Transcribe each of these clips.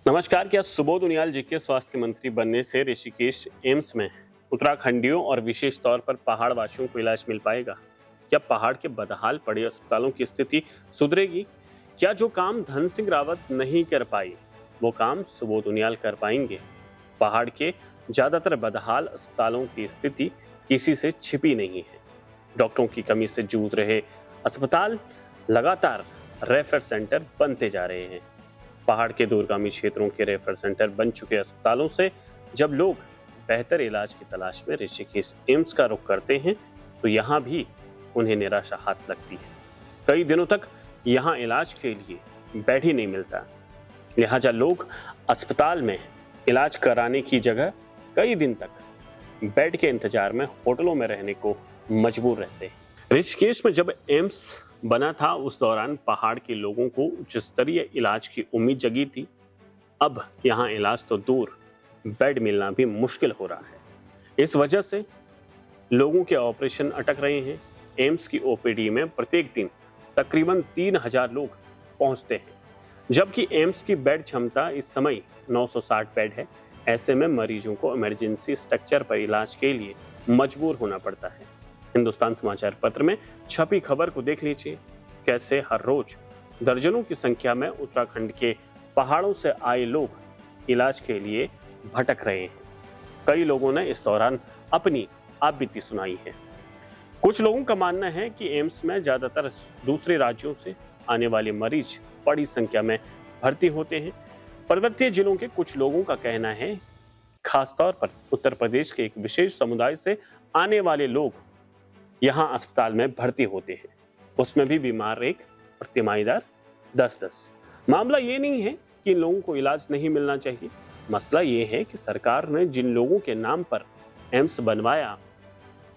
नमस्कार। क्या सुबोध उनियाल जी के स्वास्थ्य मंत्री बनने से ऋषिकेश एम्स में उत्तराखंडियों और विशेष तौर पर पहाड़ वासियों को इलाज मिल पाएगा? क्या पहाड़ के बदहाल पड़े अस्पतालों की स्थिति सुधरेगी? क्या जो काम धन सिंह रावत नहीं कर पाई वो काम सुबोध उनियाल कर पाएंगे? पहाड़ के ज्यादातर बदहाल अस्पतालों की स्थिति किसी से छिपी नहीं है। डॉक्टरों की कमी से जूझ रहे अस्पताल लगातार रेफर सेंटर बनते जा रहे हैं। पहाड़ के दूरगामी क्षेत्रों के रेफर सेंटर बन चुके अस्पतालों से जब लोग बेहतर इलाज की तलाश में ऋषिकेश एम्स का रुख करते हैं तो यहाँ भी उन्हें निराशा हाथ लगती है। कई दिनों तक यहाँ इलाज के लिए बेड ही नहीं मिलता, लिहाजा लोग अस्पताल में इलाज कराने की जगह कई दिन तक बेड के इंतजार में होटलों में रहने को मजबूर रहते हैं। ऋषिकेश में जब एम्स बना था उस दौरान पहाड़ के लोगों को उच्च स्तरीय इलाज की उम्मीद जगी थी। अब यहाँ इलाज तो दूर, बेड मिलना भी मुश्किल हो रहा है। इस वजह से लोगों के ऑपरेशन अटक रहे हैं। एम्स की ओपीडी में प्रत्येक दिन तकरीबन 3000 लोग पहुंचते हैं, जबकि एम्स की बेड क्षमता इस समय 960 बेड है। ऐसे में मरीजों को इमरजेंसी स्ट्रक्चर पर इलाज के लिए मजबूर होना पड़ता है। हिंदुस्तान समाचार पत्र में छपी खबर को देख लीजिए, कैसे हर रोज दर्जनों की संख्या में उत्तराखंड के पहाड़ों से आए लोग इलाज के लिए भटक रहे हैं। कई लोगों ने इस दौरान अपनी आपबीती सुनाई है। कुछ लोगों का मानना है कि एम्स में ज्यादातर दूसरे राज्यों से आने वाले मरीज बड़ी संख्या में भर्ती होते हैं। पर्वतीय जिलों के कुछ लोगों का कहना है, खासतौर पर उत्तर प्रदेश के एक विशेष समुदाय से आने वाले लोग यहाँ अस्पताल में भर्ती होते हैं, उसमें भी बीमार एक और तिमाहीदार 10-10। मामला ये नहीं है कि इन लोगों को इलाज नहीं मिलना चाहिए, मसला ये है कि सरकार ने जिन लोगों के नाम पर एम्स बनवाया,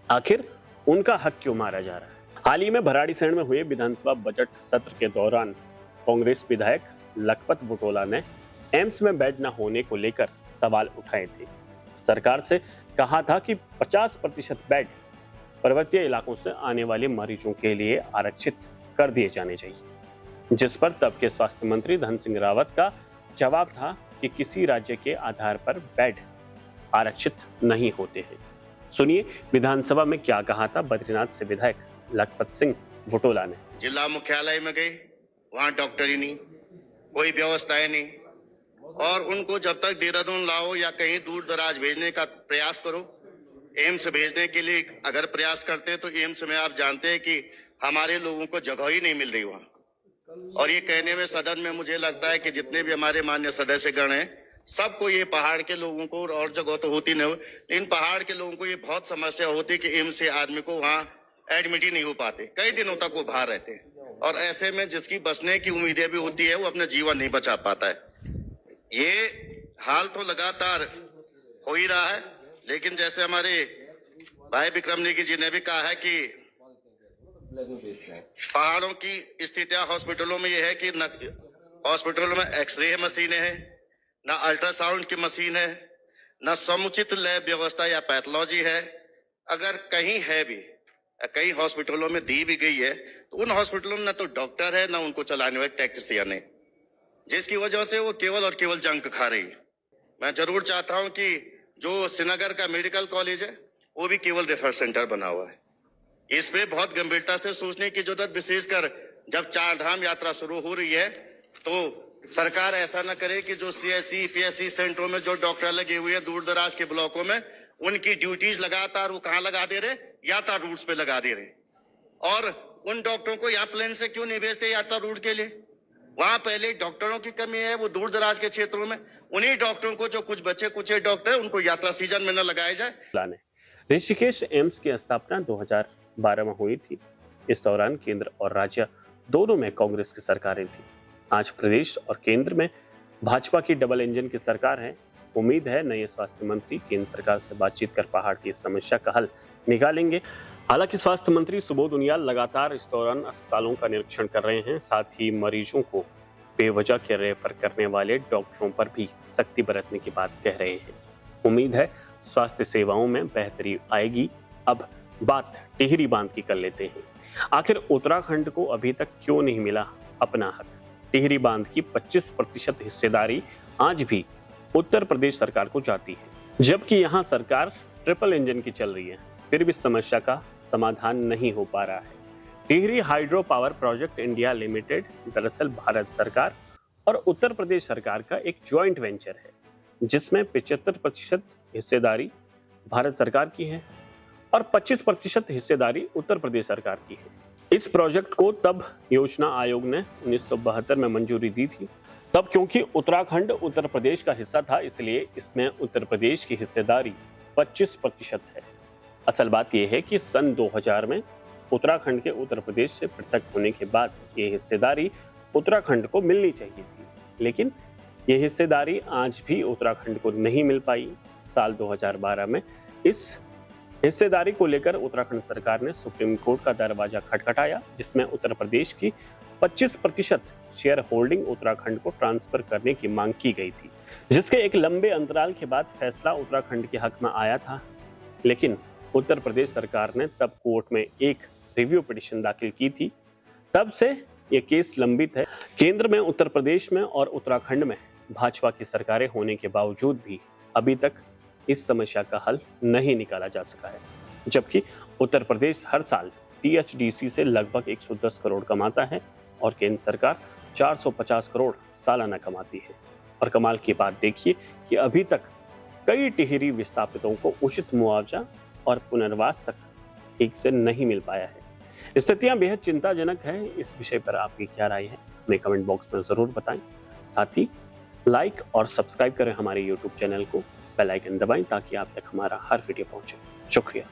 आखिर उनका हक क्यों मारा जा रहा है? हाल ही में भराड़ीसैंण में हुए विधानसभा बजट सत्र के दौरान कांग्रेस विधायक लखपत बुटोला ने एम्स में बेड न होने को लेकर सवाल उठाए थे। सरकार से कहा था कि 50% बेड पर्वतीय इलाकों से आने वाले मरीजों के लिए आरक्षित कर दिए जाने चाहिए, जिस पर तब के स्वास्थ्य मंत्री धन सिंह रावत का जवाब था कि किसी राज्य के आधार पर बेड आरक्षित नहीं होते हैं। सुनिए विधानसभा में क्या कहा था बद्रीनाथ से विधायक लखपत सिंह बुटोला ने। जिला मुख्यालय में गए, वहां डॉक्टर ही नहीं, कोई व्यवस्थाएं नहीं, और उनको जब तक देहरादून लाओ या कहीं दूर दराज भेजने का प्रयास करो, एम्स भेजने के लिए अगर प्रयास करते हैं तो एम्स में आप जानते हैं कि हमारे लोगों को जगह ही नहीं मिल रही वहां। और ये कहने में सदन में मुझे लगता है कि जितने भी हमारे मान्य सदस्यगण हैं, सबको ये पहाड़ के लोगों को, और जगह तो होती नहीं, लेकिन पहाड़ के लोगों को ये बहुत समस्या होती है कि एम्स से आदमी को वहां एडमिट ही नहीं हो पाते, कई दिनों तक वो बाहर रहते हैं, और ऐसे में जिसकी बचने की उम्मीदें भी होती है वो अपना जीवन नहीं बचा पाता है। ये हाल तो लगातार हो ही रहा है, लेकिन जैसे हमारे भाई विक्रम नेगी जी ने भी कहा है कि पहाड़ों की स्थितियां हॉस्पिटलों में ये है कि न हॉस्पिटलों में एक्सरे मशीनें हैं, न अल्ट्रासाउंड की मशीन है, न समुचित लैब व्यवस्था या पैथोलॉजी है। अगर कहीं है भी, कई हॉस्पिटलों में दी भी गई है, तो उन हॉस्पिटलों में न तो डॉक्टर है, न उनको चलाने वाले टेक्नीशियन है, जिसकी वजह से वो केवल और केवल जंक खा रही है। मैं जरूर चाहता हूं कि जो श्रीनगर का मेडिकल कॉलेज है वो भी केवल रेफर सेंटर बना हुआ है। इस पे बहुत गंभीरता से सोचने की जरूरत, विशेषकर जब 4 धाम यात्रा शुरू हो रही है, तो सरकार ऐसा न करे कि जो CSC PSC सेंटरों में जो डॉक्टर लगे हुए हैं दूर दराज के ब्लॉकों में, उनकी ड्यूटीज लगातार वो कहाँ लगा दे रहे, यात्रा रूट्स पे लगा दे रहे, और उन डॉक्टरों को यहाँ प्लेन से क्यों नहीं भेजते यात्रा रूट के लिए? वहां पहले डॉक्टरों की कमी है, वो दूर दराज के क्षेत्रों में उन्हीं डॉक्टरों को, जो कुछ बचे कुछ डॉक्टर, उनको यात्रा सीजन में न लगाया जाए। ऋषिकेश एम्स की स्थापना 2012 में हुई थी। इस दौरान केंद्र और राज्य दोनों में कांग्रेस की सरकारें थी। आज प्रदेश और केंद्र में भाजपा की डबल इंजन की सरकार है। उम्मीद है नए स्वास्थ्य मंत्री केंद्र सरकार से बातचीत कर पहाड़ की समस्या का हल निकालेंगे। हालांकि स्वास्थ्य मंत्री सुबोध उनियाल लगातार इस दौरान अस्पतालों का निरीक्षण कर रहे हैं, साथ ही मरीजों को बेवजह के रेफर करने वाले डॉक्टरों पर भी सख्ती बरतने की बात कह रहे हैं। उम्मीद है स्वास्थ्य सेवाओं में बेहतरी आएगी। अब बात टिहरी बांध की कर लेते हैं। आखिर उत्तराखंड को अभी तक क्यों नहीं मिला अपना हक? टिहरी बांध की 25% हिस्सेदारी आज भी उत्तर प्रदेश सरकार को जाती है, जबकि यहाँ सरकार ट्रिपल इंजन की चल रही है, फिर भी इस समस्या का समाधान नहीं हो पा रहा है। Tehri hydro power project India limited दरअसल भारत सरकार और उत्तर प्रदेश सरकार का एक ज्वाइंट वेंचर है, जिसमें 75% हिस्सेदारी भारत सरकार की है और 25% हिस्सेदारी उत्तर प्रदेश सरकार की है। इस प्रोजेक्ट को तब योजना आयोग ने 1972 में मंजूरी दी थी। तब क्योंकि उत्तराखंड उत्तर प्रदेश का हिस्सा था, इसलिए इसमें उत्तर प्रदेश की हिस्सेदारी 25% है। असल बात यह है कि सन 2000 में उत्तराखंड के उत्तर प्रदेश से पृथक होने के बाद ये हिस्सेदारी उत्तराखंड को मिलनी चाहिए थी, लेकिन ये हिस्सेदारी आज भी उत्तराखंड को नहीं मिल पाई। साल 2012 में इस हिस्सेदारी को लेकर उत्तराखंड सरकार ने सुप्रीम कोर्ट का दरवाजा खटखटाया, जिसमें उत्तर प्रदेश की 25% शेयर होल्डिंग उत्तराखंड को ट्रांसफर करने की मांग की गई थी, जिसके एक लंबे अंतराल के बाद फैसला उत्तराखंड के हक में आया था। लेकिन उत्तर प्रदेश सरकार ने तब कोर्ट में एक रिव्यू पिटीशन दाखिल की थी। तब से ये केस लंबित है। केंद्र में उत्तर प्रदेश में और उत्तराखंड में भाजपा की सरकारें होने के बावजूद भी अभी तक इस समस्या का हल नहीं निकाला जा सका है, जबकि उत्तर प्रदेश हर साल टीएचडीसी से लगभग 110 करोड़ कमाता है और केंद्र सरकार 450 करोड़ सालाना कमाती है। और कमाल की बात देखिए कि अभी तक कई टिहरी विस्थापितों को उचित मुआवजा और पुनर्वास तक ठीक से नहीं मिल पाया है। स्थितियां बेहद चिंताजनक है। इस विषय पर आपकी क्या राय है, हमें कमेंट बॉक्स में जरूर बताएं। साथ ही लाइक और सब्सक्राइब करें हमारे यूट्यूब चैनल को, बेल आइकन दबाएं ताकि आप तक हमारा हर वीडियो पहुंचे। शुक्रिया।